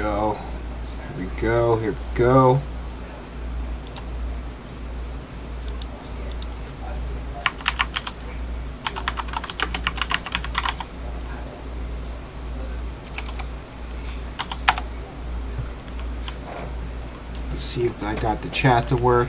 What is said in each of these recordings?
go. Here we go. Here we go. Let's see if I got the chat to work.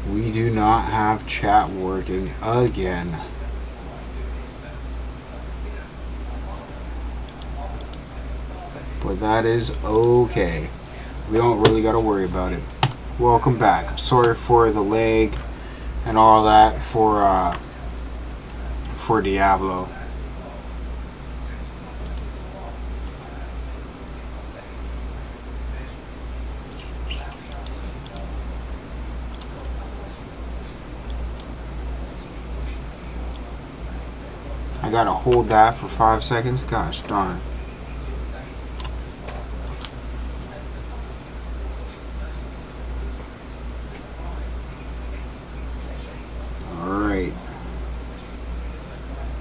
We do not have chat working again. But that is okay. We don't really got to worry about it. Welcome back. I'm sorry for the lag and all that for Diablo. I gotta hold that for 5 seconds. Gosh darn. Alright.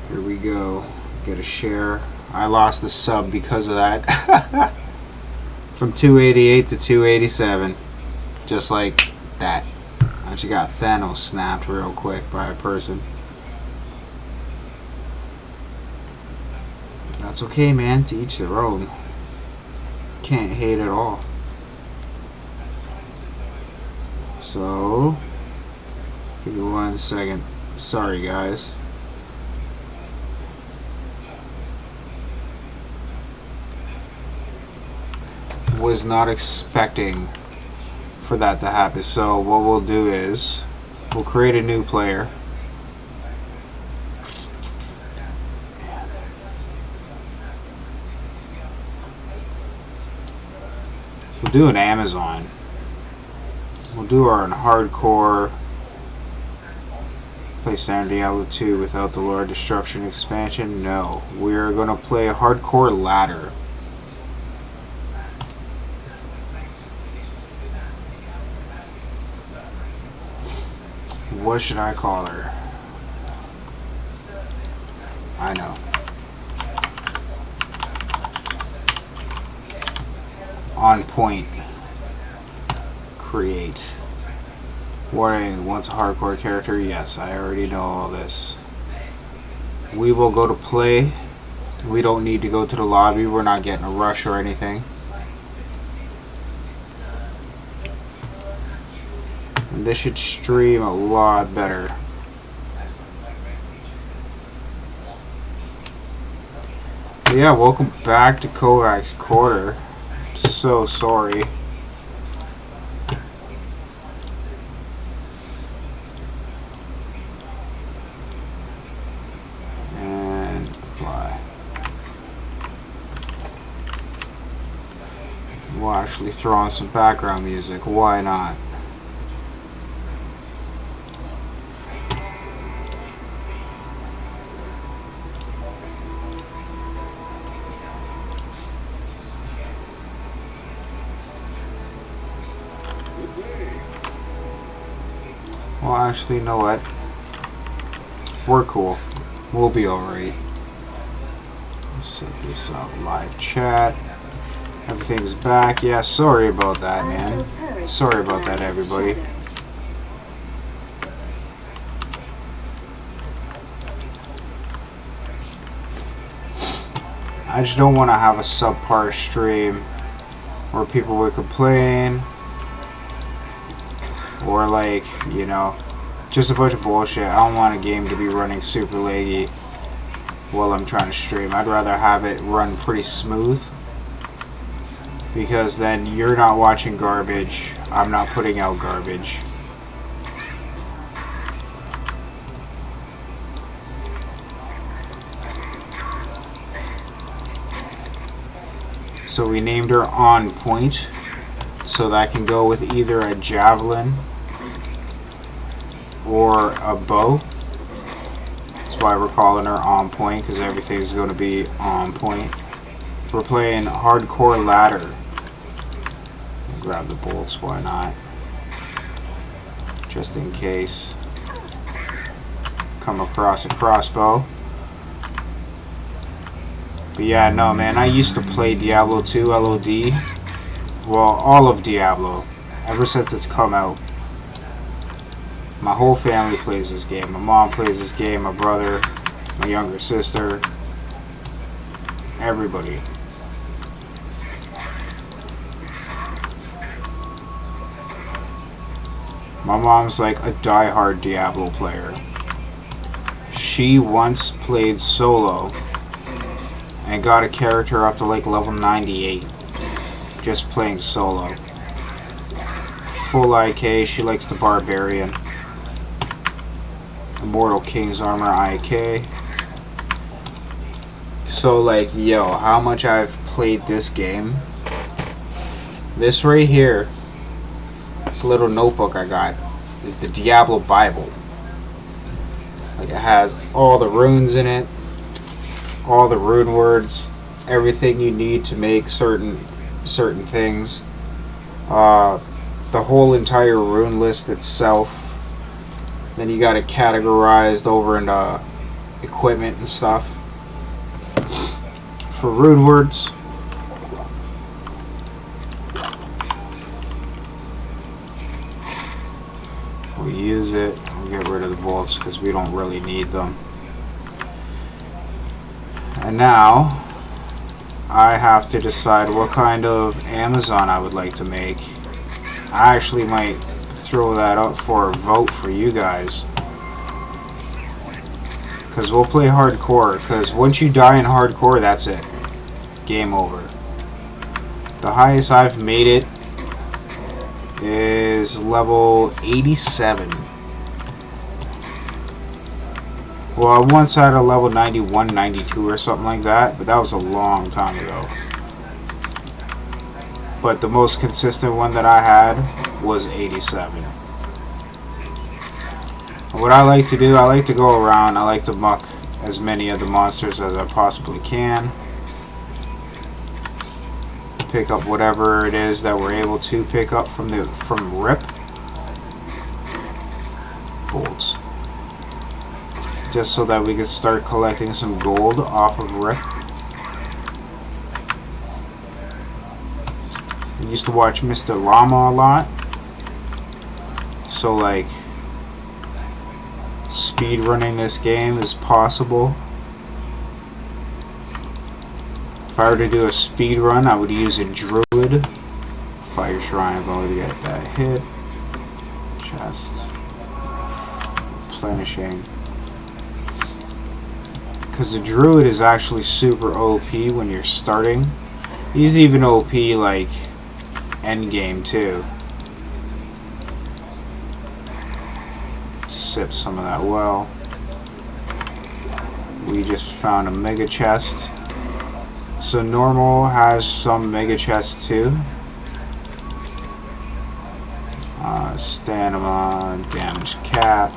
Here we go. Get a share. I lost the sub because of that. From 288 to 287. Just like that. I just got Thanos snapped real quick by a person. That's okay, man. To each their own. Can't hate at all. So, give me 1 second. Sorry, guys. Was not expecting for that to happen. So what we'll do is we'll create a new player. We'll do an Amazon. We'll do our hardcore. Play standard Diablo 2 without the Lord Destruction expansion? No. We're going to play a hardcore ladder. What should I call her? I know. On point. Create. Warning, once a hardcore character? Yes, I already know all this. We will go to play. We don't need to go to the lobby. We're not getting a rush or anything. And this should stream a lot better. But yeah, welcome back to Kovax Quarter. So sorry. And apply. We'll actually throw on some background music. Why not? Well, actually, you know what? We're cool. We'll be alright. Set this up. Live chat. Everything's back. Yeah, sorry about that, man. Sorry about that, everybody. I just don't want to have a subpar stream where people would complain. Or like, you know, just a bunch of bullshit. I don't want a game to be running super laggy while I'm trying to stream. I'd rather have it run pretty smooth, because then you're not watching garbage, I'm not putting out garbage. So we named her On Point. So that can go with either a javelin or a bow. That's why we're calling her On Point, because everything's going to be on point. We're playing hardcore ladder. Grab the bolts, why not? Just in case. Come across a crossbow. But yeah, no man, I used to play Diablo 2 LOD. Well, all of Diablo. Ever since it's come out. My whole family plays this game. My mom plays this game, my brother, my younger sister. Everybody. My mom's like a die-hard Diablo player. She once played solo and got a character up to like level 98 just playing solo. Full IK, she likes the Barbarian. Immortal King's Armor IK. So like, yo, how much I've played this game. This right here, this little notebook I got, is the Diablo Bible. Like, it has all the runes in it, all the rune words, everything you need to make certain things. The whole entire rune list itself. Then you got it categorized over into equipment and stuff. For rune words, we'll use it. We'll get rid of the bolts because we don't really need them. And now I have to decide what kind of Amazon I would like to make. I actually might throw that up for a vote for you guys, because we'll play hardcore, because once you die in hardcore, that's it. Game over. The highest I've made it is level 87. Well, I once had a level 91, 92 or something like that, but that was a long time ago. But the most consistent one that I had was 87. And what I like to do, I like to go around, I like to muck as many of the monsters as I possibly can. Pick up whatever it is that we're able to pick up from RIP. Bolts. Just so that we can start collecting some gold off of RIP. I used to watch Mr. Llama a lot. So like, speed running this game is possible. If I were to do a speed run, I would use a druid. Fire shrine, I'm going to get that hit. Chest. Replenishing. Because the druid is actually super OP when you're starting. He's even OP like end game too. Sip some of that well. We just found a mega chest. So normal has some mega chests too. Stamina, damage cap.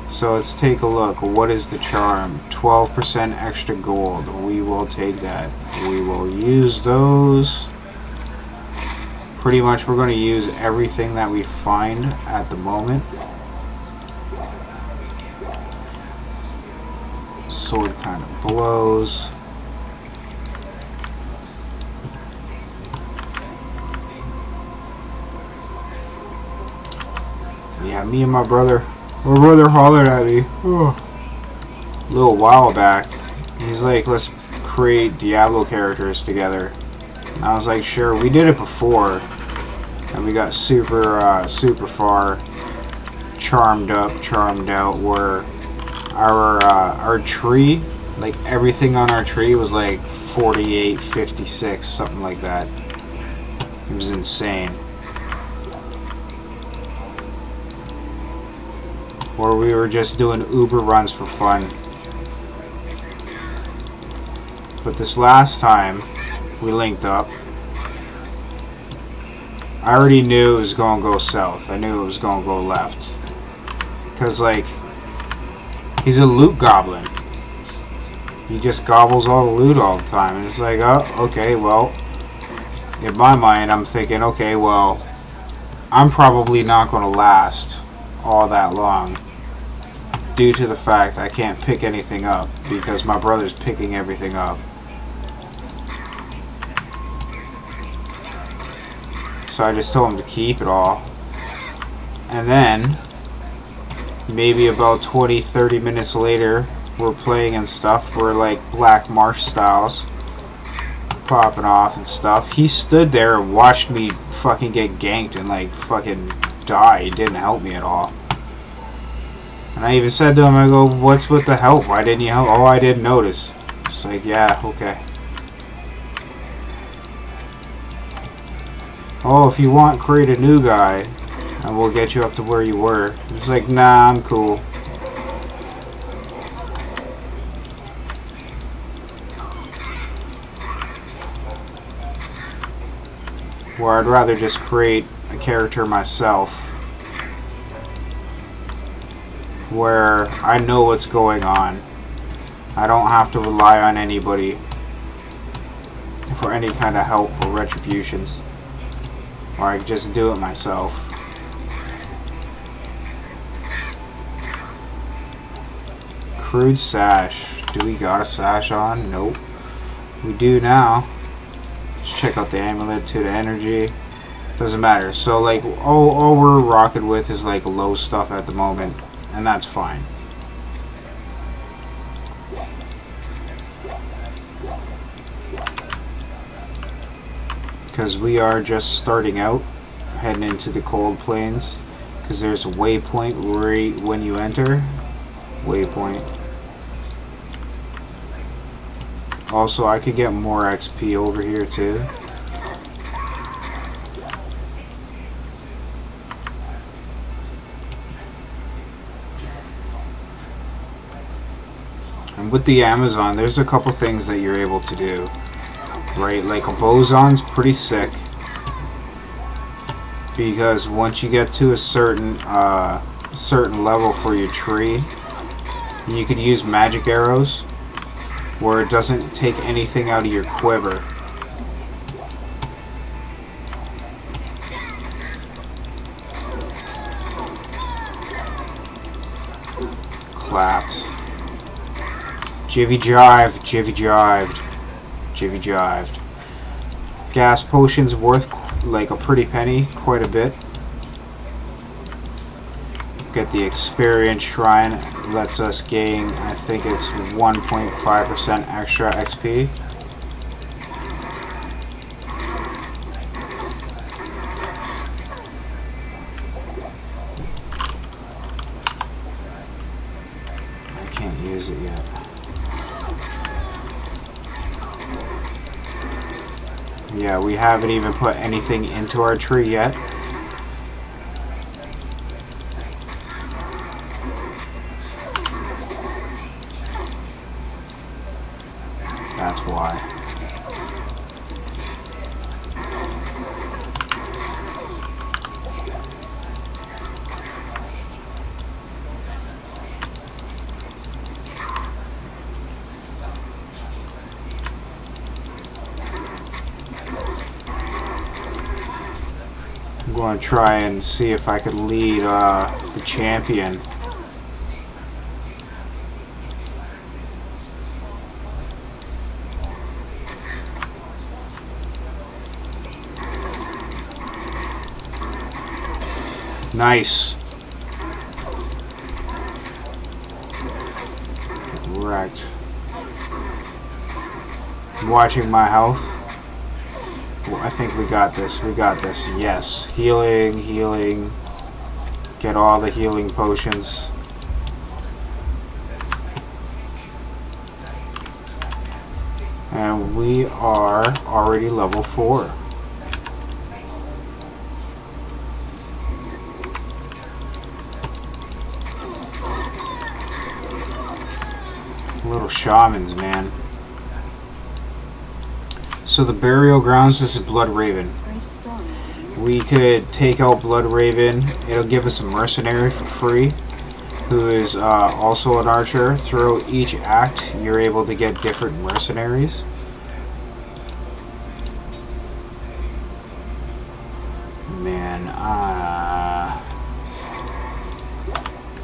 So let's take a look. What is the charm? 12% extra gold. We will take that. We will use those. Pretty much we're going to use everything that we find at the moment. Sword kind of blows. Yeah, me and my brother hollered at me a little while back. He's like, let's create Diablo characters together. And I was like, sure. We did it before, and we got super far, charmed up, charmed out, where our tree, like everything on our tree was like 48, 56, something like that. It was insane. Or we were just doing Uber runs for fun. But this last time, We linked up. I already knew it was going to go south. I knew it was going to go left. Because, like, he's a loot goblin. He just gobbles all the loot all the time. And it's like, oh, okay, well, in my mind, I'm thinking, okay, well, I'm probably not going to last all that long due to the fact I can't pick anything up because my brother's picking everything up. So I just told him to keep it all. And then, maybe about 20-30 minutes later, we're playing and stuff. We're like Black Marsh styles, popping off and stuff. He stood there and watched me fucking get ganked and like fucking die. He didn't help me at all. And I even said to him, I go, what's with the help? Why didn't you help? Oh, I didn't notice. It's like, yeah, okay. Oh, if you want, create a new guy and we'll get you up to where you were. It's like, nah, I'm cool. Where I'd rather just create a character myself where I know what's going on. I don't have to rely on anybody for any kind of help or retributions. Or I can just do it myself. Crude sash. Do we got a sash on? Nope. We do now. Let's check out the amulet to the energy. Doesn't matter. So like all we're rocking with is like low stuff at the moment. And that's fine. Because we are just starting out, heading into the cold plains. Because there's a waypoint right when you enter. Waypoint. Also, I could get more XP over here too. And with the Amazon, there's a couple things that you're able to do. Right, like a boson's pretty sick because once you get to a certain level for your tree, you can use magic arrows where it doesn't take anything out of your quiver. Clapped. Jivvy jived, jivvy jived. Jivvy jived. Gas potions worth like a pretty penny, quite a bit. Get the experience shrine, lets us gain, I think it's 1.5% extra XP. I can't use it yet. Yeah, we haven't even put anything into our tree yet. That's why. I'm going to try and see if I could lead the champion. Nice. Get wrecked. I'm watching my health. I think we got this. We got this. Yes. Healing, healing. Get all the healing potions. And we are already level 4. Little shamans, man. So the burial grounds, this is Blood Raven. We could take out Blood Raven. It'll give us a mercenary for free, who is also an archer. Throughout each act, you're able to get different mercenaries. Man,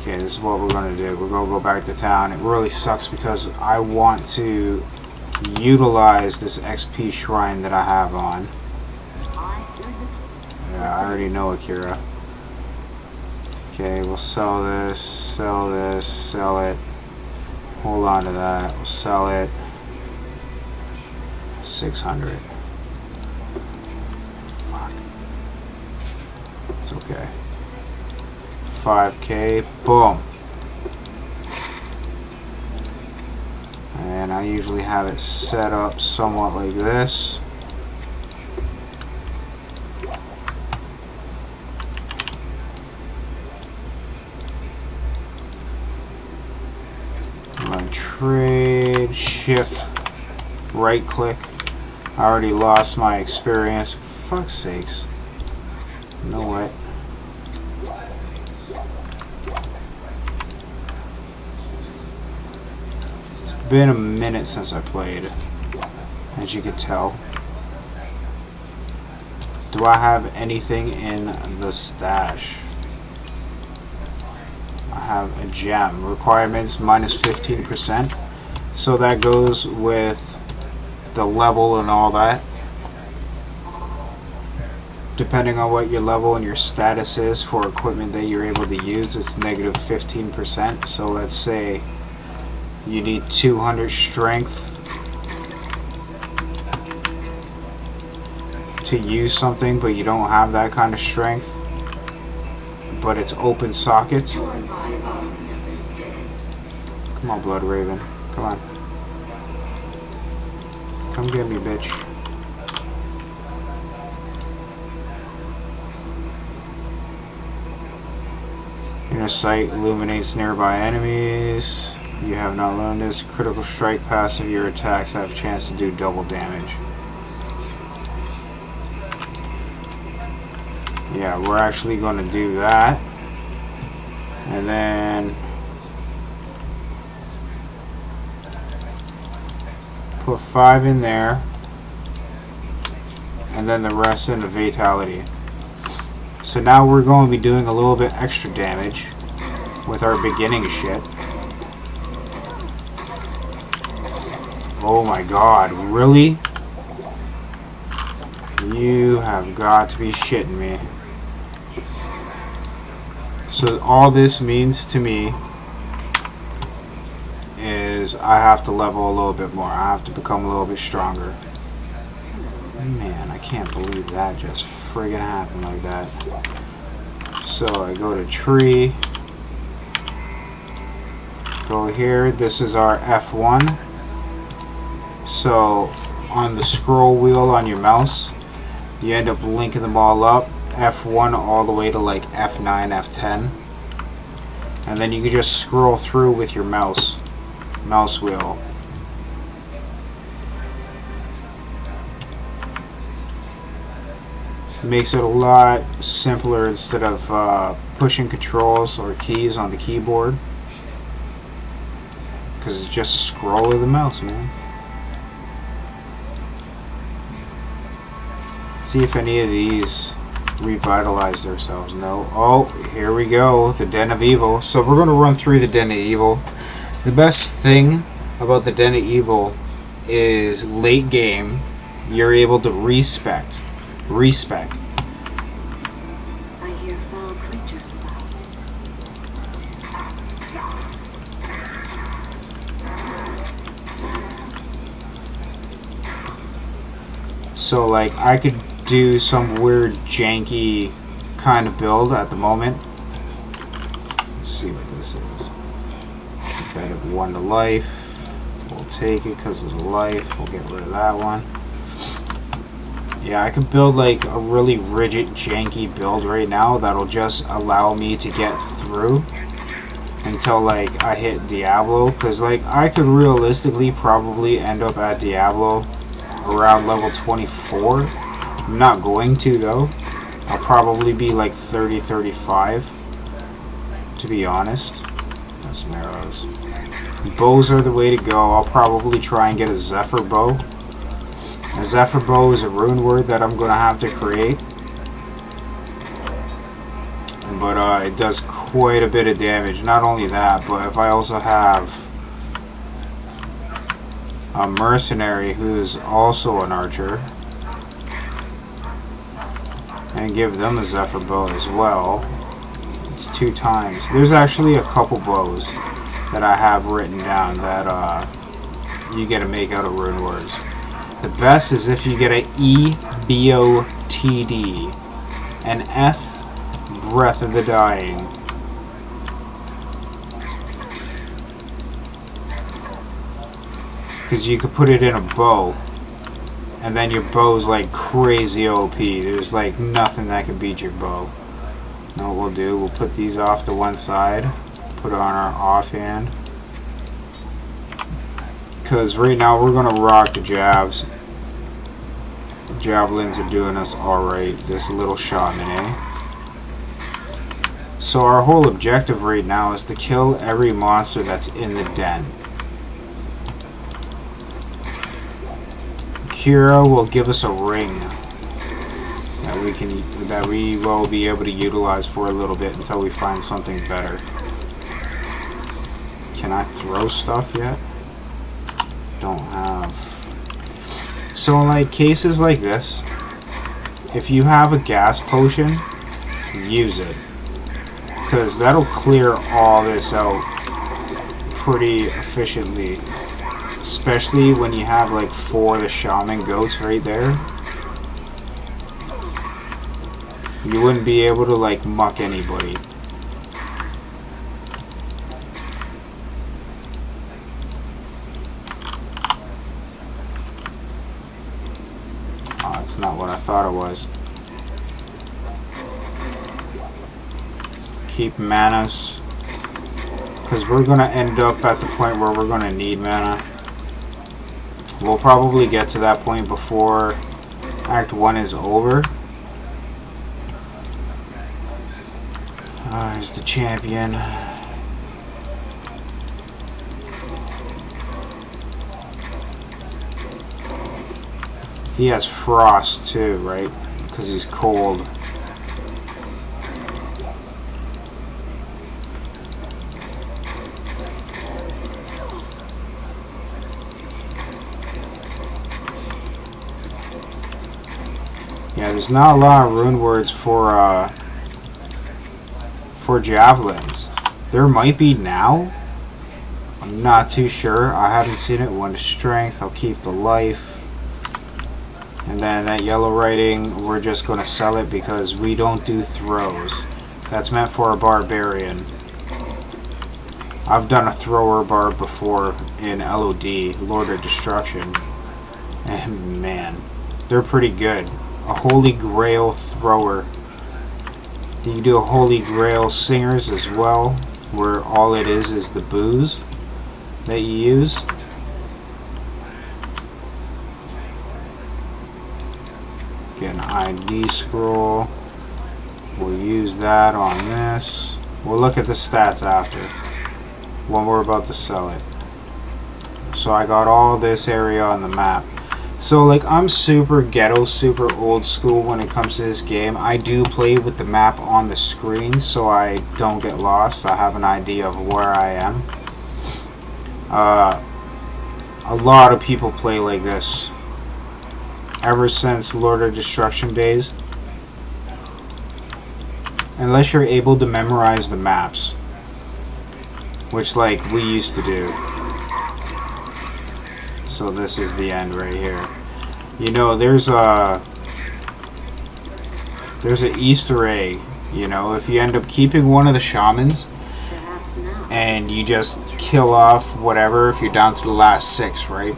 okay, this is what we're going to do. We're going to go back to town. It really sucks because I want to utilize this XP shrine that I have on. Yeah, I already know Akira. Okay, we'll sell this, sell it. Hold on to that. We'll sell it. 600. Fuck. It's okay. 5K. Boom. And I usually have it set up somewhat like this. Trade, shift, right click. I already lost my experience. For fuck's sakes. You know what? It's been a minute since I played, as you could tell. Do I have anything in the stash? I have a gem. Requirements minus 15%. So that goes with the level and all that. Depending on what your level and your status is for equipment that you're able to use, it's negative 15%. So let's say you need 200 strength to use something, but you don't have that kind of strength, but it's open socket. Come on, Blood Raven. Come on. Come get me, bitch. Inner sight illuminates nearby enemies. You have not learned this. Critical strike passive. Your attacks have a chance to do double damage. Yeah, we're actually going to do that. And then put 5 in there. And then the rest in the Vitality. So now we're going to be doing a little bit extra damage with our beginning shit. Oh my god, really? You have got to be shitting me. So all this means to me is I have to level a little bit more. I have to become a little bit stronger. Man, I can't believe that just friggin' happened like that. So I go to tree. Go here. This is our F1. So on the scroll wheel on your mouse, you end up linking them all up. F1 all the way to like F9, F10. And then you can just scroll through with your mouse wheel. Makes it a lot simpler instead of pushing controls or keys on the keyboard. Because it's just a scroll of the mouse, man. Let's see if any of these revitalize themselves. No. Oh, here we go. The Den of Evil. So we're going to run through the Den of Evil. The best thing about the Den of Evil is late game, you're able to respec. I hear foul creatures about. So like I could do some weird janky kind of build at the moment. Let's see what this is. Bet of 1 to life. We'll take it because of the life. We'll get rid of that one. Yeah, I could build like a really rigid, janky build right now that'll just allow me to get through until like I hit Diablo. Because like I could realistically probably end up at Diablo around level 24. I'm not going to though. I'll probably be like 30, 35, to be honest. That's some arrows. Bows are the way to go. I'll probably try and get a Zephyr bow. A Zephyr bow is a rune word that I'm going to have to create. But it does quite a bit of damage. Not only that, but if I also have a mercenary who's also an archer, and give them a Zephyr bow as well, it's 2 times. There's actually a couple bows that I have written down that you get to make out of rune words. The best is if you get an E-B-O-T-D, an F, Breath of the Dying. Because you could put it in a bow, and then your bow's like crazy OP. There's like nothing that can beat your bow. Now what we'll do, we'll put these off to one side, put it on our offhand. Because right now we're going to rock the jabs. Javelins are doing us alright. This little shaman, eh? So our whole objective right now is to kill every monster that's in the den. Kira will give us a ring that we will be able to utilize for a little bit until we find something better. Can I throw stuff yet? Don't have. So in like cases like this, if you have a gas potion, use it, because that'll clear all this out pretty efficiently, especially when you have like 4 of the shaman goats right there. You wouldn't be able to like muck anybody. Oh, that's not what I thought it was. Keep manas, because we're going to end up at the point where we're going to need mana. We'll probably get to that point before Act 1 is over. Here's the champion. He has frost too, right? Because he's cold. Yeah, there's not a lot of rune words for javelins. There might be now. I'm not too sure. I haven't seen it. 1 to strength. I'll keep the life. And then that yellow writing, we're just going to sell it because we don't do throws. That's meant for a barbarian. I've done a thrower barb before in LOD, Lord of Destruction. And man, they're pretty good. A Holy Grail thrower. You can do a Holy Grail singers as well, where all it is the booze that you use. Get an ID scroll. We'll use that on this. We'll look at the stats after, when we're about to sell it. So I got all this area on the map. So like, I'm super ghetto, super old school when it comes to this game. I do play with the map on the screen so I don't get lost. I have an idea of where I am. A lot of people play like this ever since Lord of Destruction days. Unless you're able to memorize the maps, which like we used to do. So this is the end right here. You know, there's an Easter egg. You know, if you end up keeping one of the shamans and you just kill off whatever, if you're down to the last 6, right?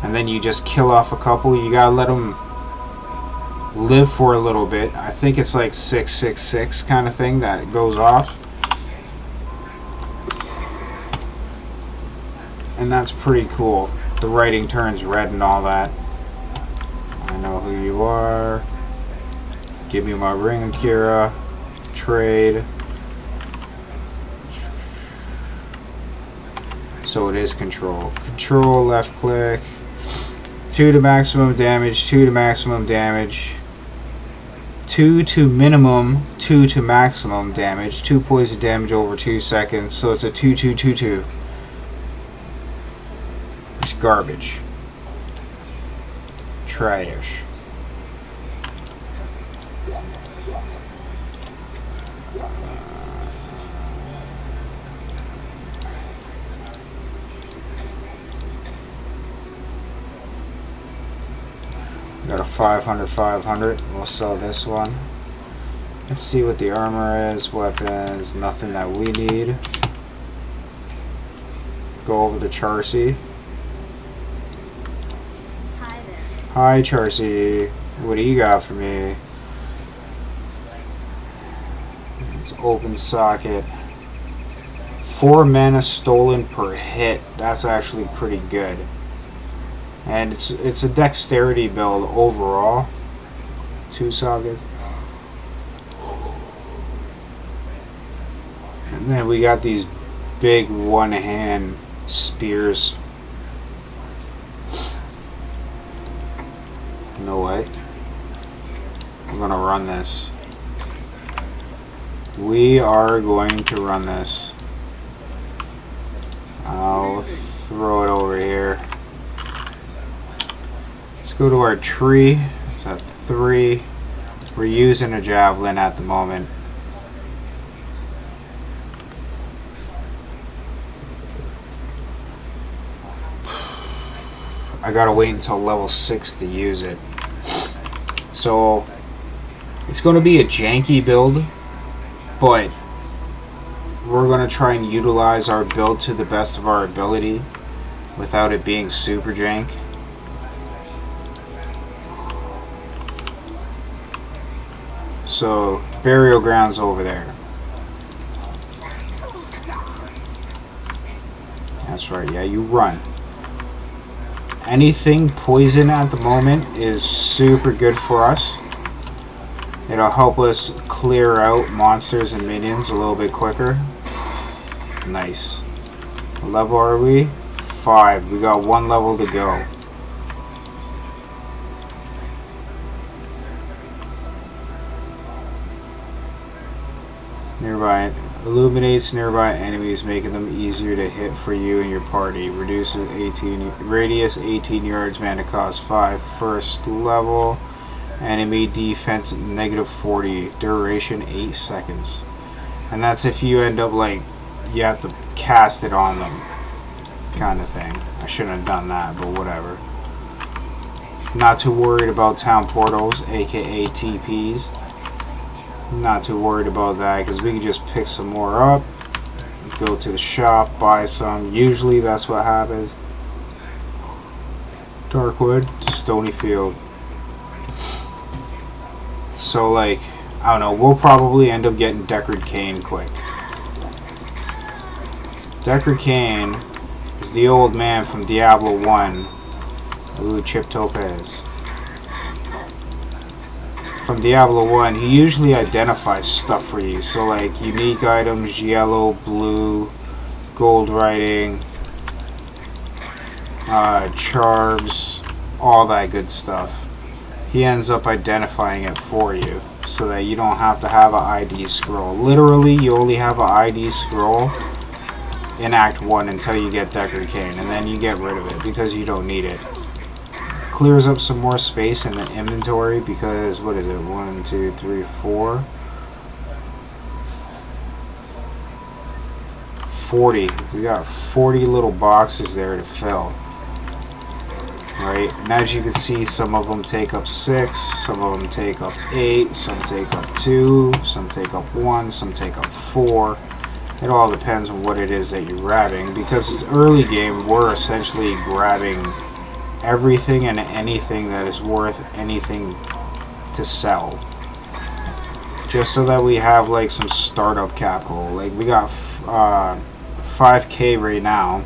And then you just kill off a couple, you gotta let them live for a little bit. I think it's like 666 kind of thing that goes off. And that's pretty cool. The writing turns red and all that. I know who you are. Give me my ring, Akira. Trade. So it is control. Control, left click. 2 to maximum damage, 2 to maximum damage. 2 to minimum, 2 to maximum damage. 2 poison damage over 2 seconds. So it's a 2-2-2-2. It's garbage. Trash. Got a 500. We'll sell this one. Let's see what the armor is. Weapons. Nothing that we need. Go over to Charcy. Hi there. Hi, Charcy. What do you got for me? It's open socket. 4 mana stolen per hit. That's actually pretty good. And it's a dexterity build overall. 2 sockets. And then we got these big one-hand spears. You know what? I'm gonna run this. We are going to run this. I'll throw it over here. Let's go to our tree. It's at 3. We're using a javelin at the moment. I gotta wait until level 6 to use it. So it's gonna be a janky build, but we're gonna try and utilize our build to the best of our ability without it being super jank. So burial grounds over there. That's right, yeah, you run. Anything poison at the moment is super good for us. It'll help us clear out monsters and minions a little bit quicker. Nice. What level are we? 5. We got 1 level to go. Nearby illuminates nearby enemies, making them easier to hit for you and your party. Reduces 18 radius 18 yards, mana cost 5. First level. Enemy defense -40. Duration 8 seconds. And that's if you end up like you have to cast it on them, kind of thing. I shouldn't have done that, but whatever. Not too worried about town portals, aka TPs. Not too worried about that because we can just pick some more up, go to the shop, buy some. Usually that's what happens. Darkwood to Stonyfield. So like, I don't know, we'll probably end up getting Deckard Cain quick. Deckard Cain is the old man from Diablo 1. Ooh, Chip Topaz. From Diablo 1, he usually identifies stuff for you. So like unique items, yellow, blue, gold writing, charms, all that good stuff. He ends up identifying it for you so that you don't have to have an ID scroll. Literally, you only have an ID scroll in Act 1 until you get Deckard Cain, and then you get rid of it because you don't need it. Clears up some more space in the inventory because, what is it, 1, 2, 3, 4? 40. We got 40 little boxes there to fill. Right? And as you can see, some of them take up 6, some of them take up 8, some take up 2, some take up 1, some take up 4. It all depends on what it is that you're grabbing, because it's early game, we're essentially grabbing everything and anything that is worth anything to sell, just so that we have like some startup capital. Like we got 5k right now,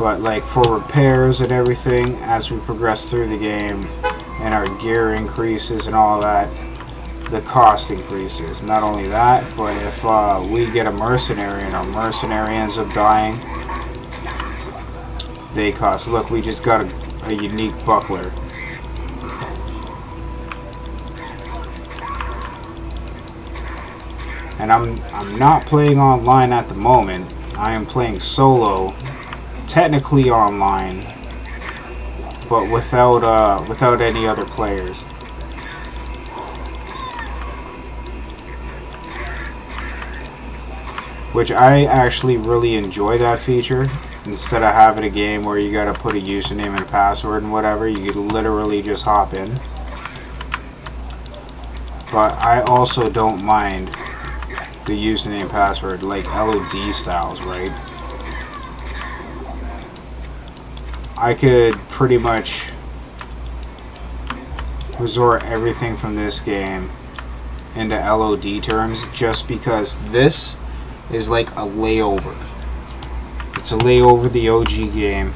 But like for repairs and everything, as we progress through the game and our gear increases and all that, the cost increases. Not only that, but if we get a mercenary and our mercenary ends up dying, they cost. Look, we just got a unique buckler. And I'm not playing online at the moment. I am playing solo, technically online, but without any other players. Which I actually really enjoy that feature. Instead of having a game where you gotta put a username and a password and whatever, you could literally just hop in. But I also don't mind the username password, like LOD styles, right? I could pretty much resort everything from this game into LOD terms just because this is like a layover. It's a layover the OG game.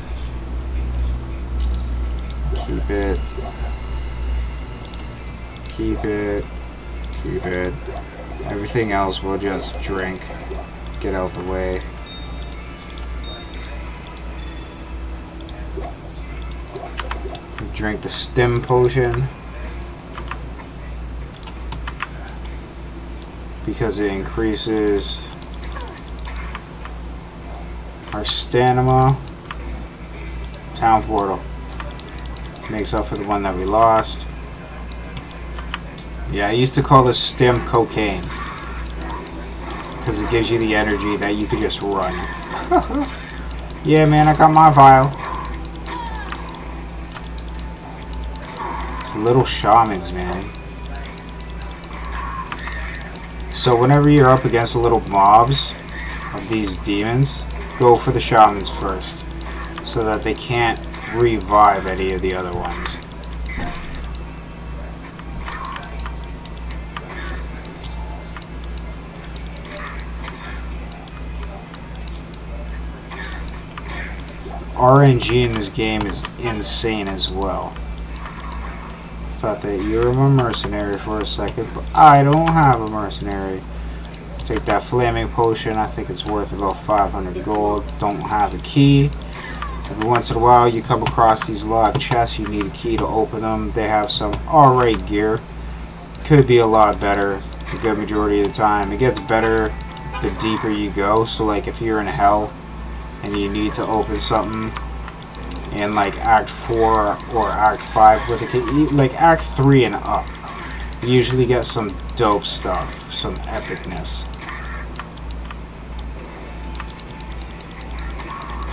Keep it. Keep it. Keep it. Everything else we'll just drink. Get out the way. Drink the stim potion. Because it increases our stamina. Town portal. Makes up for the one that we lost. Yeah, I used to call this stim cocaine. Because it gives you the energy that you could just run. Yeah, man, I got my vial. It's little shamans, man. So whenever you're up against the little mobs of these demons, go for the shamans first, so that they can't revive any of the other ones. RNG in this game is insane as well. Thought that you were a mercenary for a second, but I don't have a mercenary. Take that flaming potion. I think it's worth about 500 gold. Don't have a key. Every once in a while you come across these locked chests. You need a key to open them. They have some alright gear. Could be a lot better a good majority of the time. It gets better the deeper you go. So like if you're in hell and you need to open something in like Act 4 or Act 5 with a key, like Act 3 and up, you usually get some dope stuff, some epicness.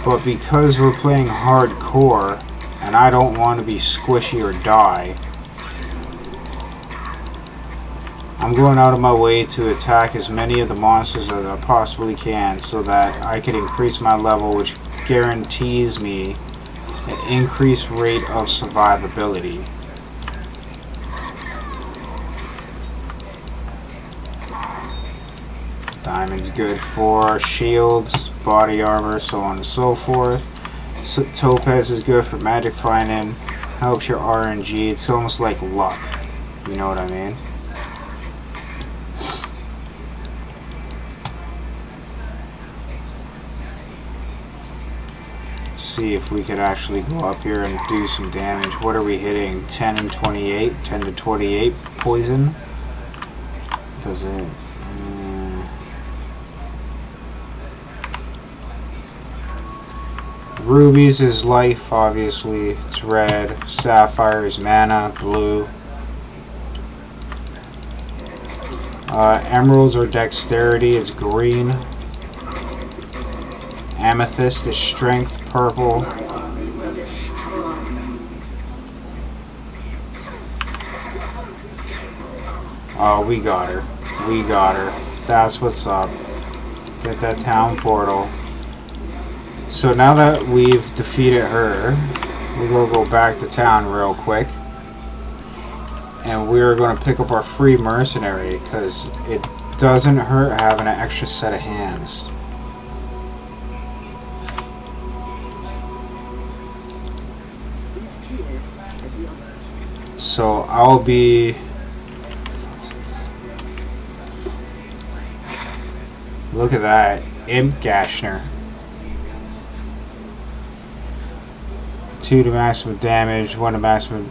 But because we're playing hardcore and I don't want to be squishy or die, I'm going out of my way to attack as many of the monsters as I possibly can so that I can increase my level, which guarantees me an increased rate of survivability. Diamond's good for shields, body armor, so on and so forth. So topaz is good for magic finding, helps your RNG. It's almost like luck, you know what I mean? Let's see if we could actually go up here and do some damage. What are we hitting? 10 and 28? 10 to 28 poison? Does it... Rubies is life, obviously. It's red. Sapphire is mana, blue. Emeralds are dexterity, it's green. Amethyst is strength, purple. Oh, we got her. We got her. That's what's up. Get that town portal. So now that we've defeated her, we're going to go back to town real quick. And we're going to pick up our free mercenary, because it doesn't hurt having an extra set of hands. So I'll be... Look at that. Imp Gashner. 2 to maximum damage, 1 to maximum,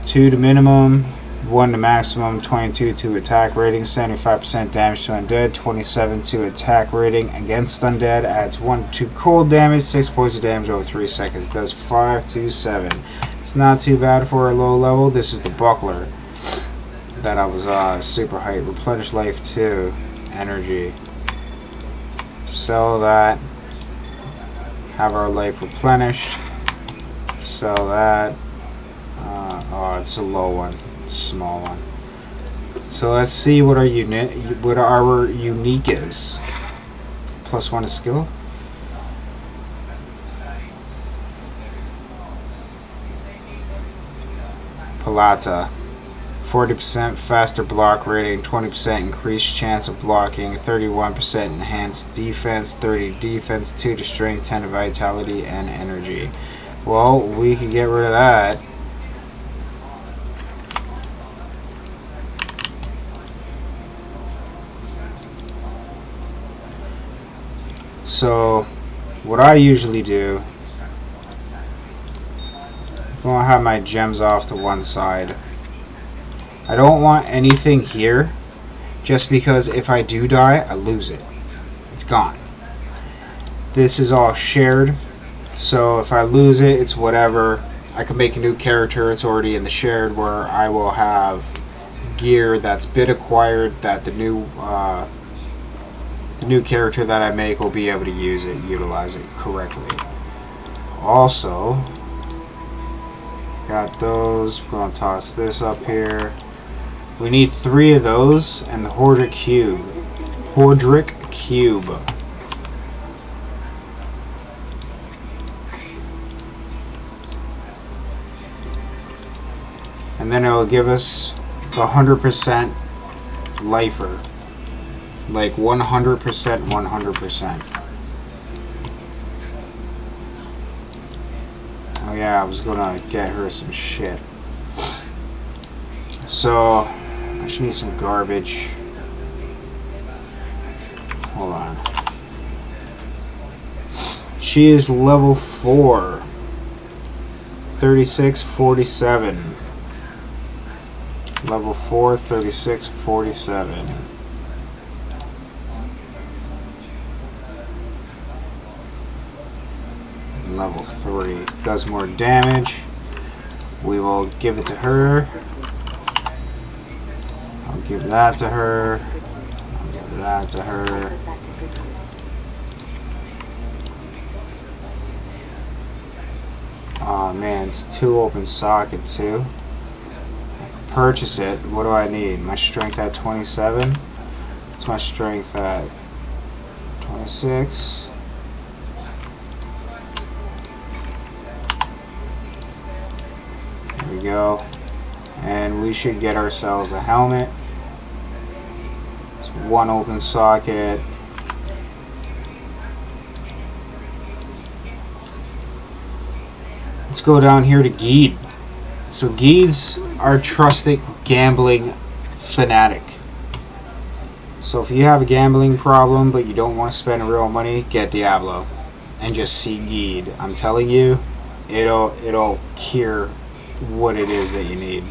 2 to minimum, 1 to maximum, 22 to attack rating, 75% damage to undead, 27 to attack rating against undead, adds 1 to cold damage, 6 points of damage over 3 seconds, does 5 to 7. It's not too bad for a low level. This is the buckler that I was super hyped. Replenish life 2, energy. Sell that. Have our life replenished. Sell that. Oh, it's a low one, small one. So let's see what our unique is. +1 to skill. Palata. 40% faster block rating, 20% increased chance of blocking, 31% enhanced defense, 30 defense, 2 to strength, 10 to vitality, and energy. Well, we can get rid of that. So, what I usually do, I'm going to have my gems off to one side. I don't want anything here, just because if I do die, I lose it. It's gone. This is all shared, so if I lose it, it's whatever. I can make a new character, it's already in the shared, where I will have gear that's been acquired, that the new character that I make will be able to use it, utilize it correctly. Also, got those. We're going to toss this up here. We need 3 of those and the Hordric Cube. Hordric Cube. And then it'll give us the 100% lifer. Like 100%, 100%. Oh yeah, I was gonna get her some shit. So, I should need some garbage. Hold on. She is level 4. 3647. Level 4, 3647. Level 3. Does more damage. We will give it to her. I'll give that to her. I'll give that to her. Oh man, it's 2 open socket too. Purchase it. What do I need? My strength at 27. It's my strength at 26. There we go. And we should get ourselves a helmet. It's 1 open socket. Let's go down here to Geed. So Geed's our trusted gambling fanatic. So if you have a gambling problem but you don't want to spend real money, get Diablo and just see Geed. I'm telling you, it'll cure what it is that you need.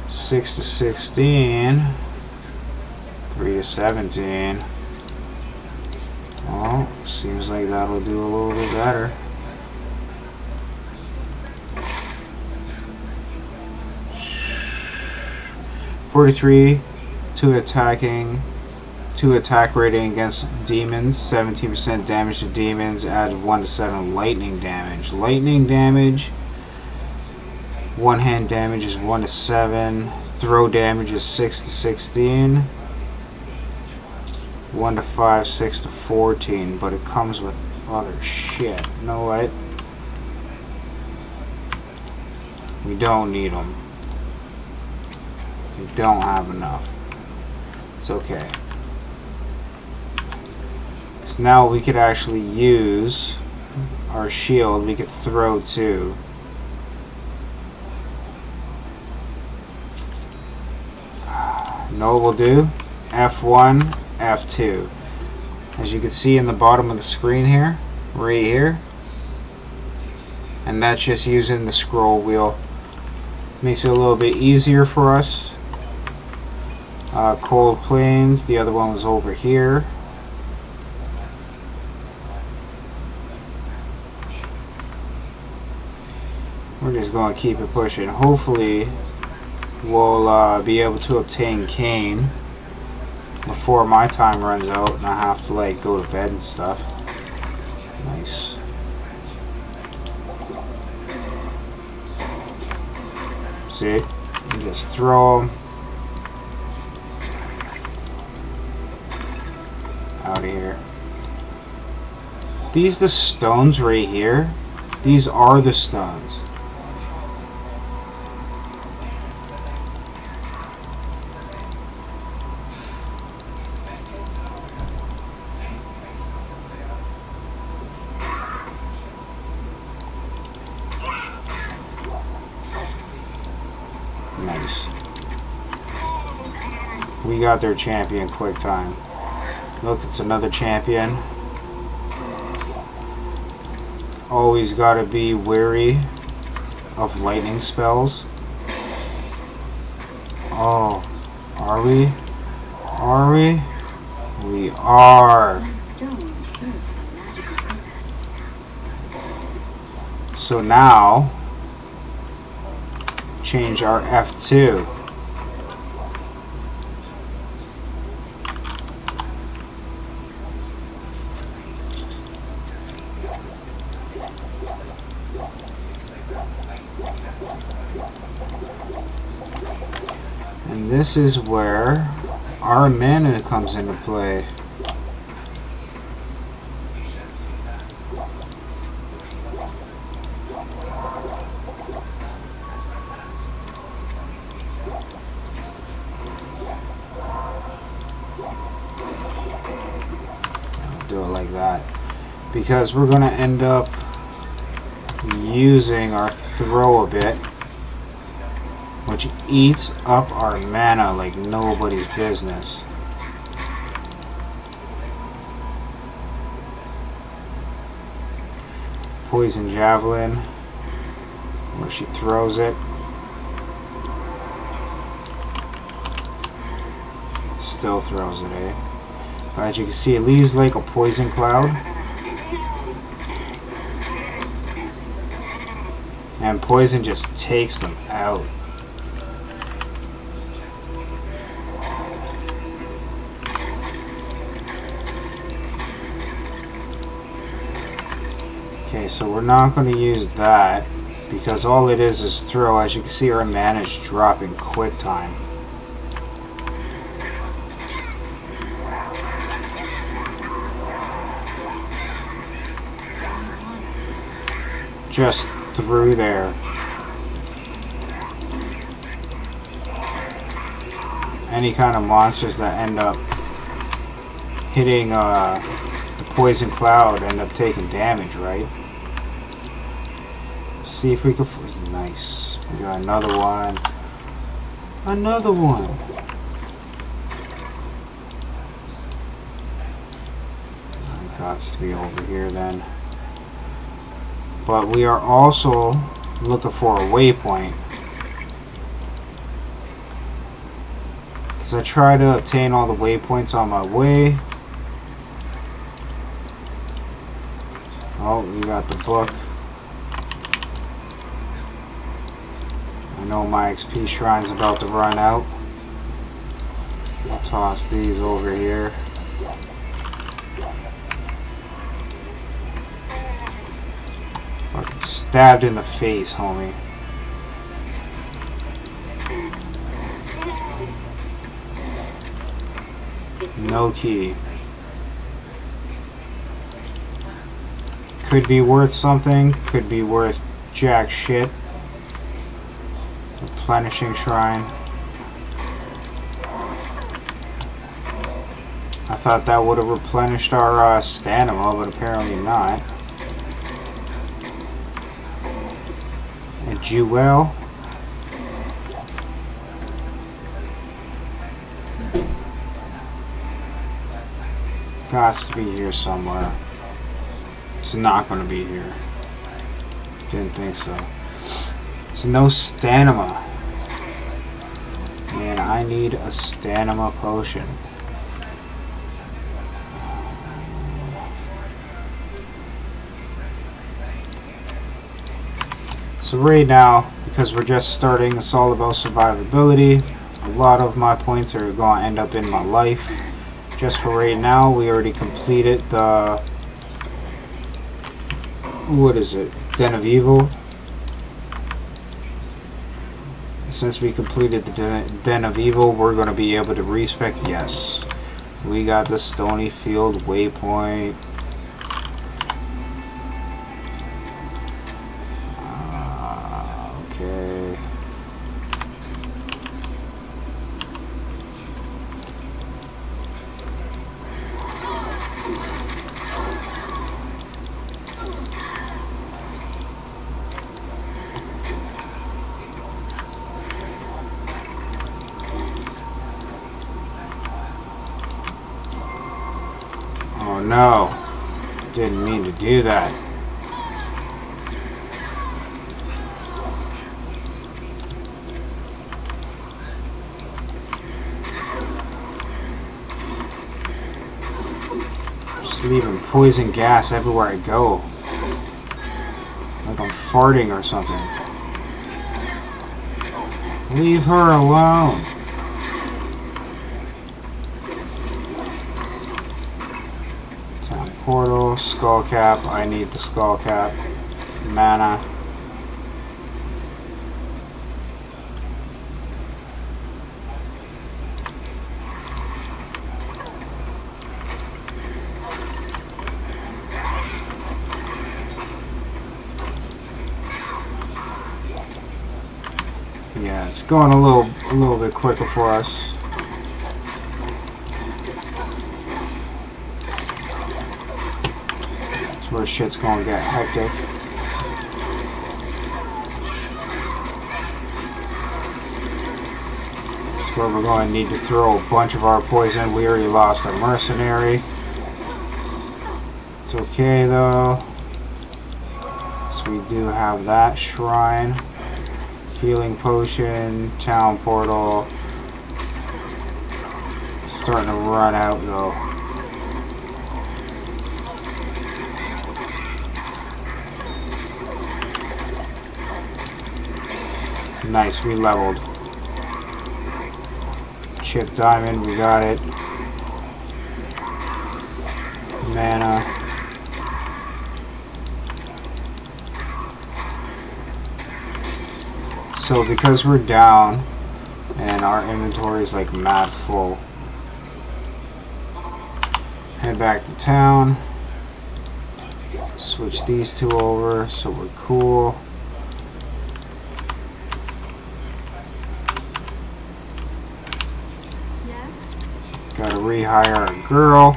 6 to 16, 3 to 17. Well, seems like that'll do a little bit better. $43 to attacking, 2 attack rating against demons, 17% damage to demons, adds 1 to 7 lightning damage. Lightning damage, 1 hand damage is 1 to 7, throw damage is 6 to 16, 1 to 5, 6 to 14, but it comes with other shit. You know what? We don't need them. We don't have enough. It's okay. So now we could actually use our shield. We could throw too. No will do. F1, F2. As you can see in the bottom of the screen here, right here. And that's just using the scroll wheel. Makes it a little bit easier for us. Cold Plains, the other one was over here. We're just going to keep it pushing. Hopefully we'll be able to obtain cane before my time runs out and I have to like go to bed and stuff. Nice. See? You just throw them out of here. These the stones right here. These are the stones. Nice. We got their champion quick time. Look, it's another champion. Always gotta be wary of lightning spells. Oh, are we? Are we? We are. So now, change our F2. And this is where our mana comes into play. Do it like that because we're going to end up using our throw a bit, which eats up our mana like nobody's business. Poison Javelin, where she throws it. Still throws it, eh? But as you can see, it leaves like a poison cloud. And poison just takes them out. Okay, so we're not going to use that because all it is throw. As you can see, our mana is dropping quick time. Just through there. Any kind of monsters that end up hitting the poison cloud end up taking damage, right? See if we can. Nice. We got another one. Another one. It gots to be over here then. But we are also looking for a waypoint. Because I try to obtain all the waypoints on my way. Oh, we got the book. I know my XP shrine's about to run out. I'll toss these over here. Fucking stabbed in the face, homie. No key. Could be worth something, could be worth jack shit. Replenishing shrine. I thought that would have replenished our stamina, but apparently not. A jewel. Got to be here somewhere. It's not going to be here. Didn't think so. There's no stamina. Man, I need a stamina potion. So right now, because we're just starting, it's all about survivability. A lot of my points are going to end up in my life. Just for right now, we already completed the... What is it? Den of Evil. Since we completed the Den of Evil, we're going to be able to respec. Yes. We got the Stony Field waypoint. Okay. Oh no, didn't mean to do that. Just leaving poison gas everywhere I go. Like I'm farting or something. Leave her alone. Portal, skull cap. I need the skull cap. Mana. Yeah, it's going a little bit quicker for us. Where shit's gonna get hectic. It's where we're going to need to throw a bunch of our poison. We already lost our mercenary. It's okay though. So we do have that shrine. Healing potion, town portal. Starting to run out though. Nice, we leveled. Chip diamond, we got it. Mana. So because we're down and our inventory is like mad full, head back to town. Switch these two over so we're cool. Gotta rehire a girl.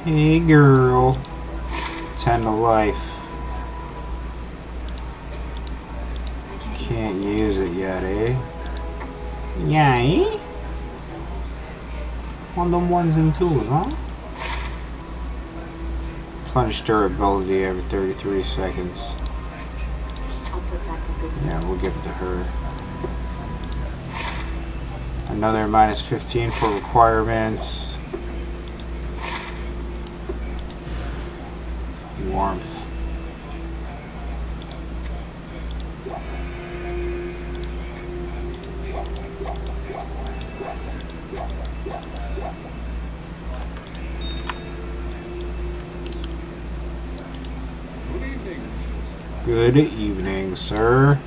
Hey girl. 10 to life. Can't use it yet, eh? Yay? One of them ones and twos, huh? Plunge durability every 33 seconds. Yeah, we'll give it to her. Another minus 15 for requirements. Warmth. Good evening, sir.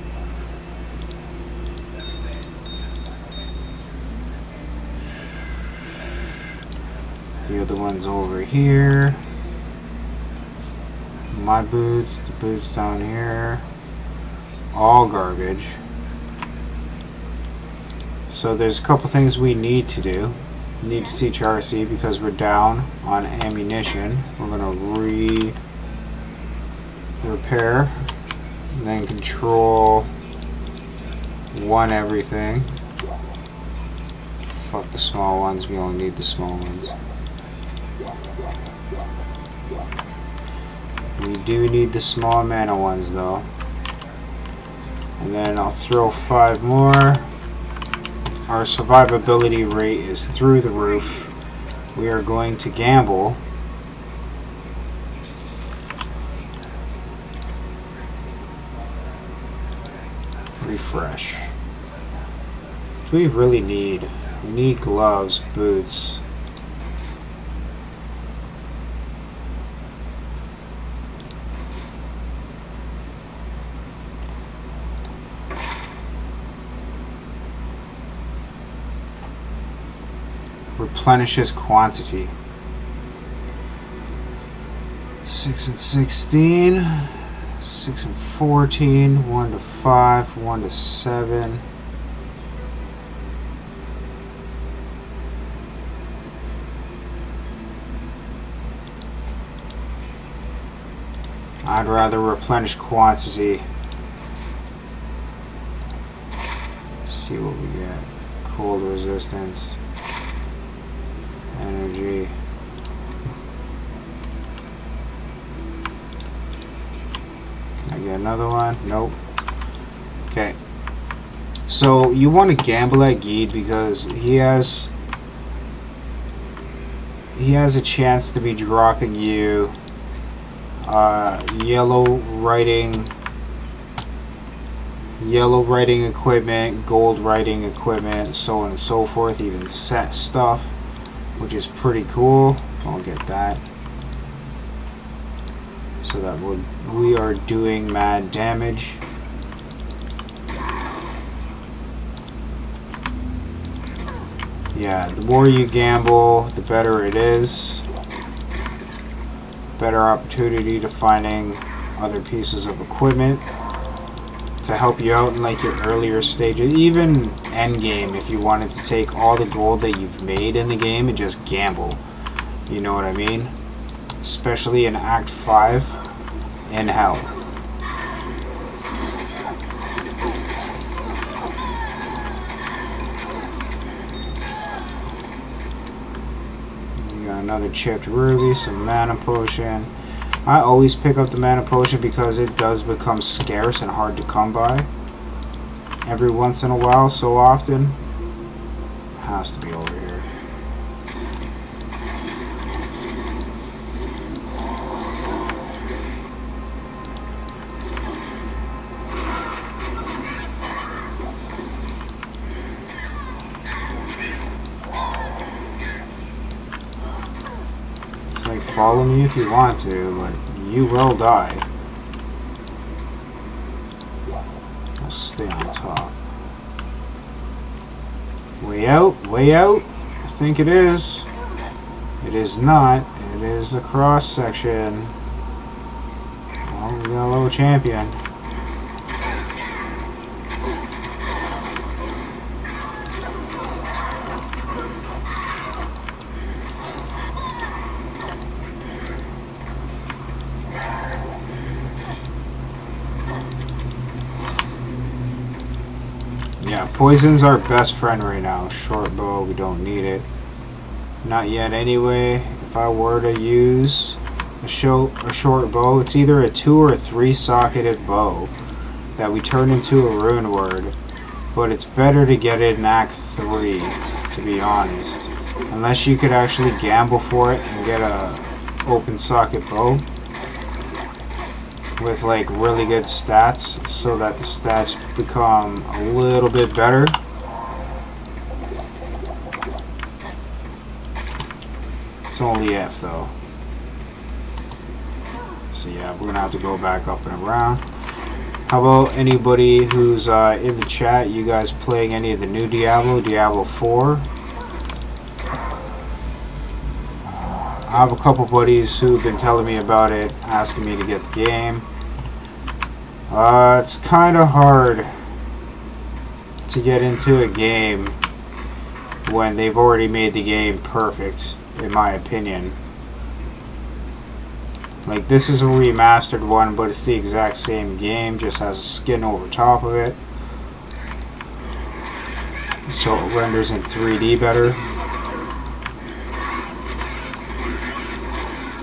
The other one's over here. My boots, the boots down here. All garbage. So there's a couple things we need to do. We need to CHRC because we're down on ammunition. We're gonna repair, and then control one everything. Fuck the small ones, we only need the small ones. We do need the small mana ones though. And then I'll throw 5 more. Our survivability rate is through the roof. We are going to gamble. Refresh. Do we really need? We need gloves, boots. Replenishes quantity. 6 and 16. 6 and 14. 1 to 5. 1 to 7. I'd rather replenish quantity. Let's see what we get. Cold resistance. Energy. Can I get another one? Nope. Okay. So you want to gamble at Geed because he has a chance to be dropping you yellow writing equipment, gold writing equipment, so on and so forth, even set stuff, which is pretty cool. I'll get that. So that we are doing mad damage. Yeah, the more you gamble, the better it is. Better opportunity to finding other pieces of equipment to help you out in like your earlier stages, even end game. If you wanted to take all the gold that you've made in the game and just gamble, you know what I mean? Especially in Act 5 in Hell. Another chipped ruby, some mana potion. I always pick up the mana potion because it does become scarce and hard to come by every once in a while, so often. It has to be over here. Follow me if you want to, but you will die. I'll stay on top. Way out, way out. I think it is. It is not. It is the cross section. Well, we got a little champion. Yeah, poison's our best friend right now. Short bow, we don't need it. Not yet anyway. If I were to use a short bow, it's either a 2 or 3 socketed bow that we turn into a rune word. But it's better to get it in Act 3, to be honest. Unless you could actually gamble for it and get a open socket bow with like really good stats, so that the stats become a little bit better. It's only if though. So yeah, we're gonna have to go back up and around. How about anybody who's in the chat, you guys playing any of the new Diablo 4? I have a couple buddies who've been telling me about it, asking me to get the game. It's kind of hard to get into a game when they've already made the game perfect, in my opinion. Like, this is a remastered one, but it's the exact same game, just has a skin over top of it. So it renders in 3D better.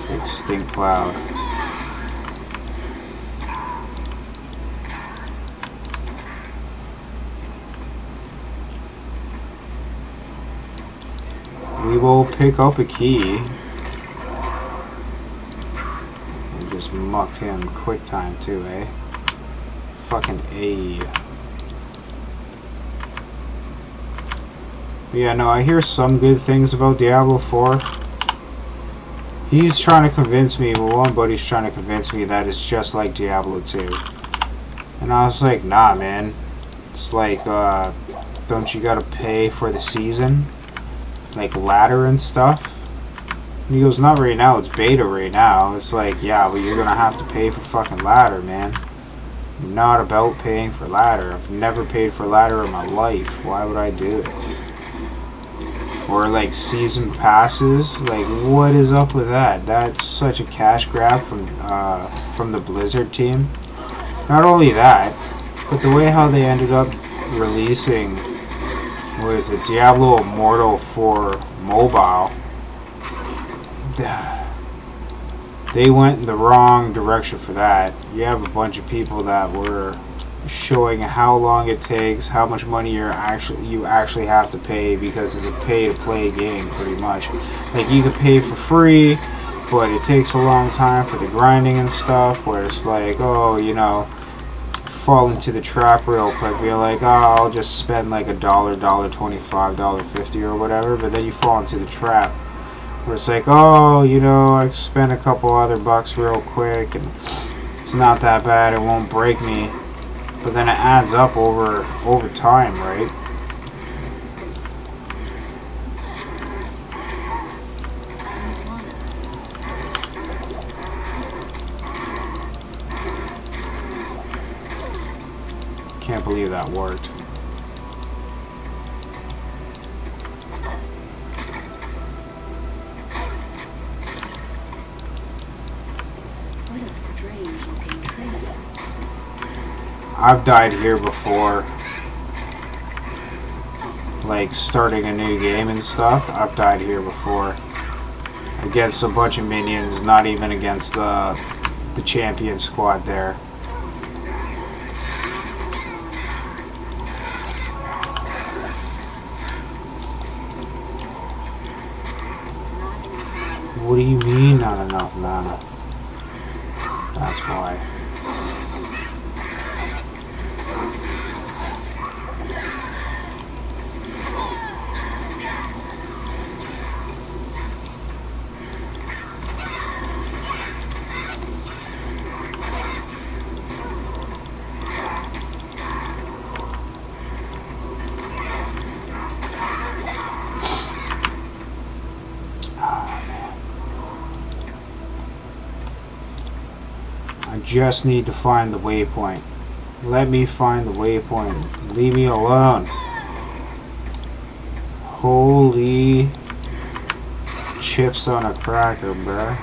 Big stink cloud. We will pick up a key. We just mucked him quick time too, eh? Fucking A. But yeah, no, I hear some good things about Diablo 4. He's trying to convince me, well, one buddy's trying to convince me that it's just like Diablo 2. And I was like, nah, man. It's like, don't you gotta pay for the season? Like ladder and stuff? And he goes, not right now, it's beta right now. It's like, yeah, but you're gonna have to pay for fucking ladder, man. I'm not about paying for ladder. I've never paid for ladder in my life. Why would I do it? Or like season passes, like what is up with that? That's such a cash grab from the Blizzard team. Not only that, but the way how they ended up releasing, what is it, Diablo Immortal for mobile. They went in the wrong direction for that. You have a bunch of people that were showing how long it takes, how much money you actually have to pay, because it's a pay-to-play game pretty much. Like you could pay for free, but it takes a long time for the grinding and stuff, where it's like, oh, you know, fall into the trap real quick, be like, oh, I'll just spend like $1, $1.25, $1.50 or whatever, but then you fall into the trap where it's like, oh, you know, I spent a couple other bucks real quick and it's not that bad, it won't break me. But then it adds up over time, right? Can't believe that worked. What a strange looking tree. I've died here before. Like starting a new game and stuff. I've died here before. Against a bunch of minions, not even against the champion squad there. What do you mean not enough mana? That's why. I just need to find the waypoint. Let me find the waypoint. Leave me alone. Holy chips on a cracker, bruh.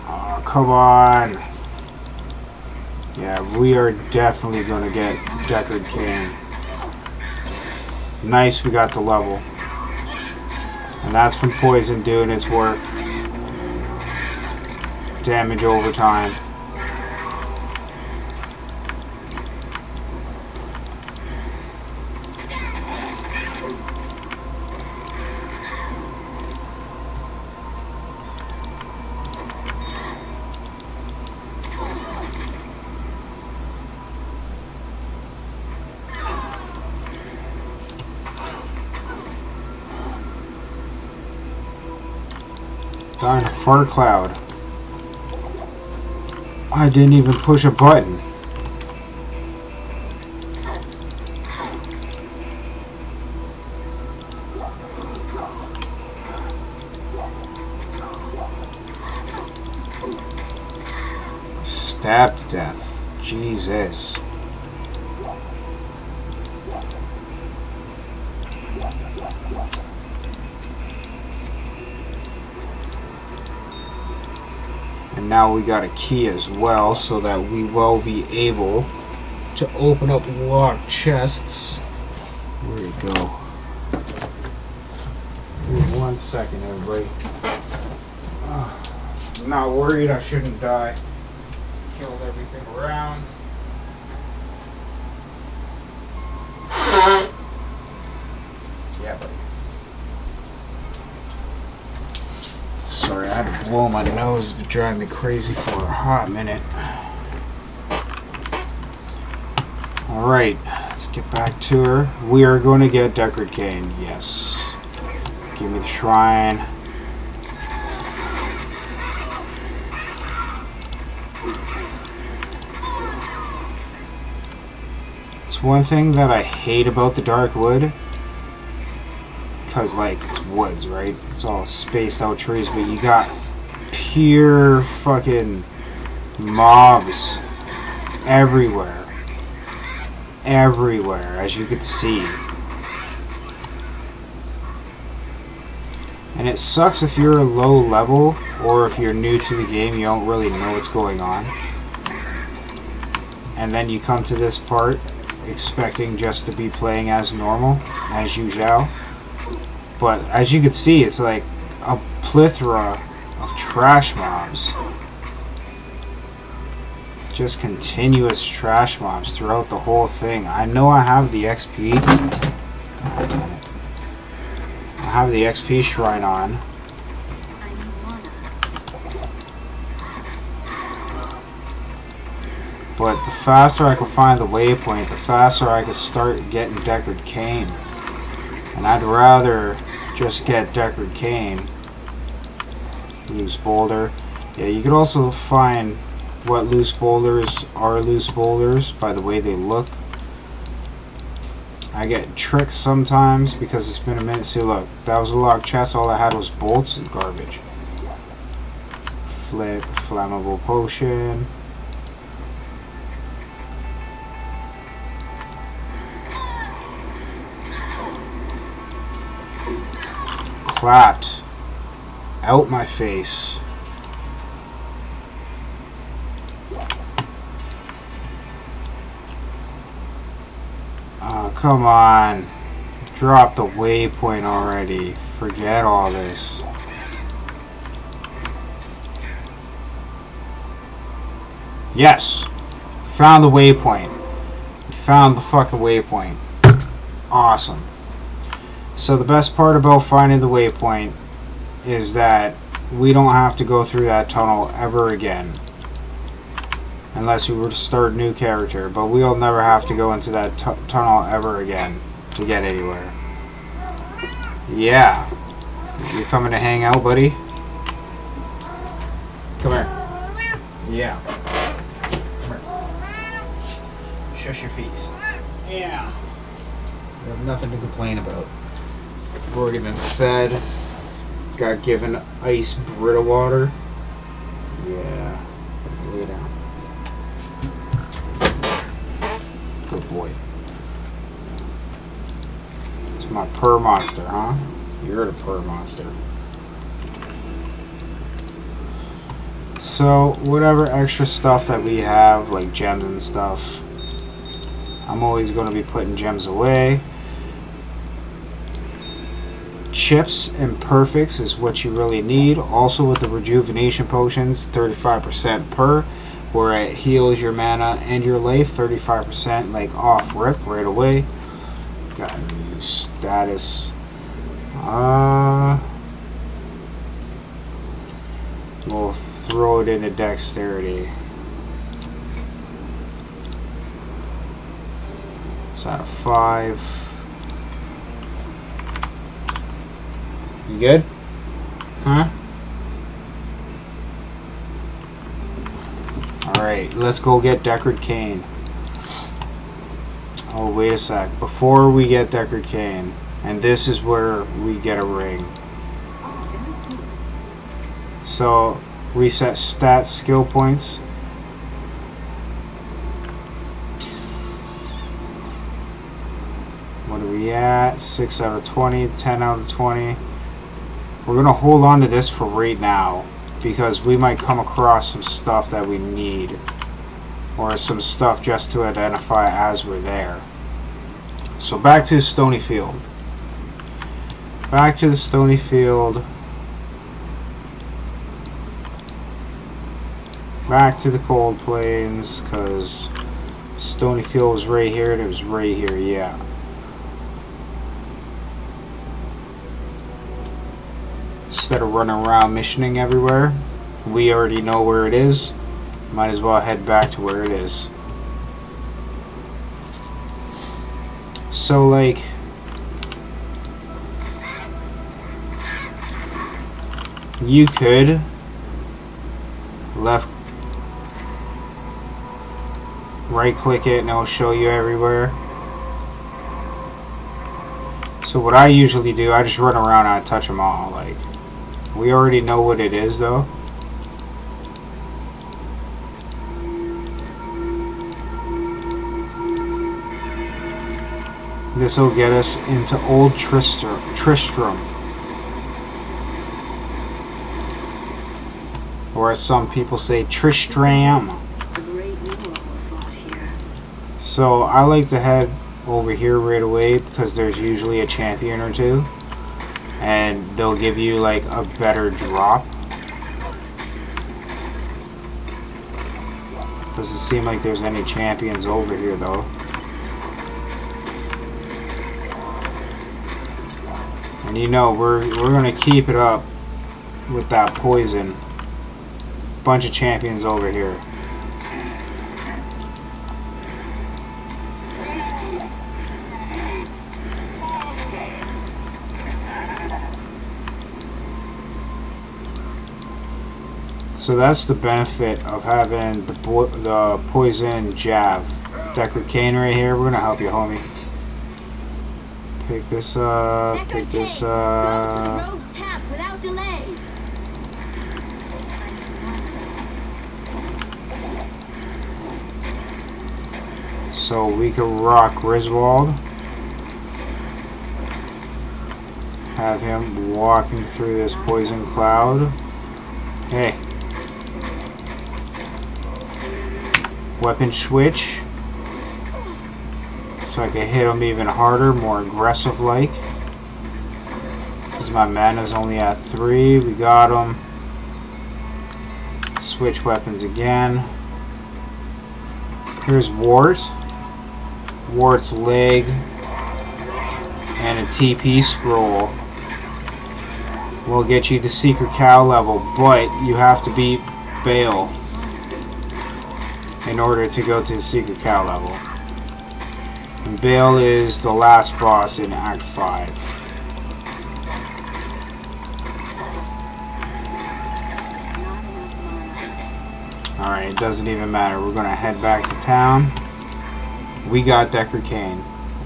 Oh, come on. Yeah, we are definitely going to get Deckard Cain. Nice, we got the level. And that's from Poison doing its work. Damage over time. Darn fart cloud. I didn't even push a button. Stabbed to death. Jesus. And now we got a key as well, so that we will be able to open up locked chests. Where'd it go? Give me 1 second, everybody. I'm not worried, I shouldn't die. Killed everything around. Yeah, buddy. Sorry, I had to blow my nose. It's been driving me crazy for a hot minute. Alright, let's get back to her. We are going to get Deckard Cain, yes. Give me the shrine. It's one thing that I hate about the Dark Wood. Because, like, it's woods, right? It's all spaced out trees, but you got pure fucking mobs everywhere. Everywhere, as you could see. And it sucks if you're a low level, or if you're new to the game, you don't really know what's going on. And then you come to this part, expecting just to be playing as normal, as usual. But as you can see, it's like a plethora of trash mobs. Just continuous trash mobs throughout the whole thing. I know I have the XP. God damn it. I have the XP shrine on. But the faster I can find the waypoint, the faster I can start getting Deckard Cain. And I'd rather just get Deckard Cain. Loose boulder. Yeah, you could also find what loose boulders are loose boulders by the way they look. I get tricked sometimes because it's been a minute. See, look, that was a locked chest. All I had was bolts and garbage. Flammable potion. Clapped. Out my face. Oh, come on. Drop the waypoint already. Forget all this. Yes. Found the waypoint. Found the fucking waypoint. Awesome. So the best part about finding the waypoint is that we don't have to go through that tunnel ever again. Unless we were to start a new character. But we'll never have to go into that tunnel ever again to get anywhere. Yeah. You coming to hang out, buddy? Come here. Yeah. Come here. Shush your face. Yeah. We have nothing to complain about. We've already been fed. Got given ice Brita water. Yeah. Lay down. Good boy. It's my purr monster, huh? You're the purr monster. So, whatever extra stuff that we have, like gems and stuff, I'm always going to be putting gems away. Chips and perfects is what you really need. Also with the rejuvenation potions, 35% per, where it heals your mana and your life, 35% like off rip right away. Got a new status. We'll throw it into dexterity. It's out of 5. You good? Huh? Alright, let's go get Deckard Cain. Oh, wait a sec. Before we get Deckard Cain, and this is where we get a ring. So, reset stats, skill points. What are we at? 6 out of 20, 10 out of 20. We're going to hold on to this for right now, because we might come across some stuff that we need, or some stuff just to identify as we're there. So back to the Stony Field. Back to the Stony Field. back to the cold plains, because Stonyfield was right here and it was right here, yeah. Instead of running around missioning everywhere, we already know where it is. Might as well head back to where it is. So, like, you could right click it and it'll show you everywhere. So what I usually do, I just run around and I touch them all. Like, we already know what it is though. This will get us into Old Tristram. Or as some people say, Tristram. So I like to head over here right away because there's usually a champion or two. And they'll give you like a better drop. Doesn't seem like there's any champions over here though. And you know, we're gonna keep it up with that poison. Bunch of champions over here. So that's the benefit of having the poison jab. Deckard Cain right here. We're gonna help you, homie. Pick this up. Pick this up. So we can rock Griswold. Have him walking through this poison cloud. Hey. Weapon switch. So I can hit him even harder, more aggressive like. Because my mana's only at 3. We got him. Switch weapons again. Here's Wart. Wart's leg. And a TP scroll. Will get you the secret cow level, but you have to beat Bale in order to go to the secret cow level. And Bale is the last boss in Act 5. Alright, it doesn't even matter. We're gonna head back to town. We got Deckard Cain.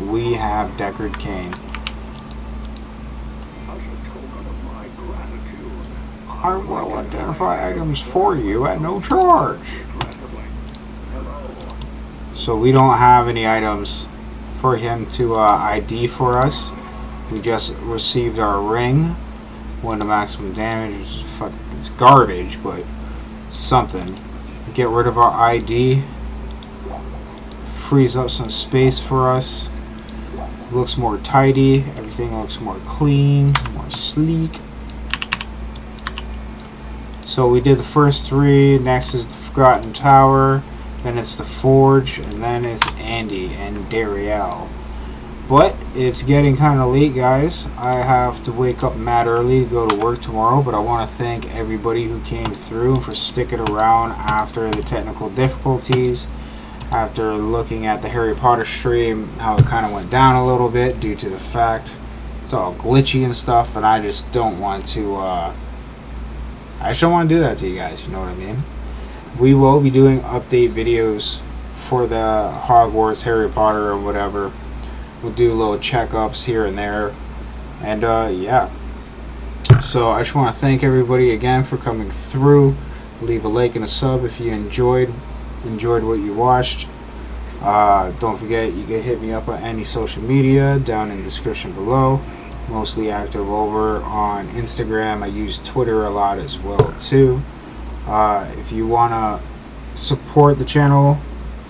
We have Deckard Cain. I will identify items for you at no charge. So we don't have any items for him to ID for us. We just received our ring. 1 to maximum damage. It's garbage, but it's something. Get rid of our ID. Frees up some space for us. Looks more tidy. Everything looks more clean, more sleek. So we did the first 3. Next is the Forgotten Tower. Then it's the Forge. And then it's Andy and Dariel. But it's getting kind of late, guys. I have to wake up mad early to go to work tomorrow. But I want to thank everybody who came through for sticking around after the technical difficulties. After looking at the Harry Potter stream, how it kind of went down a little bit due to the fact it's all glitchy and stuff. And I just don't want to... I just don't want to do that to you guys, you know what I mean? We will be doing update videos for the Hogwarts, Harry Potter, or whatever. We'll do little checkups here and there. And, yeah. So, I just want to thank everybody again for coming through. Leave a like and a sub if you enjoyed what you watched. Don't forget, you can hit me up on any social media down in the description below. Mostly active over on Instagram. I use Twitter a lot as well too. If you want to support the channel,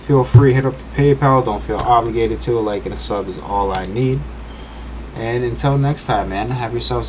feel free to hit up the PayPal. Don't feel obligated to. A like and a sub is all I need. And until next time, man, have yourselves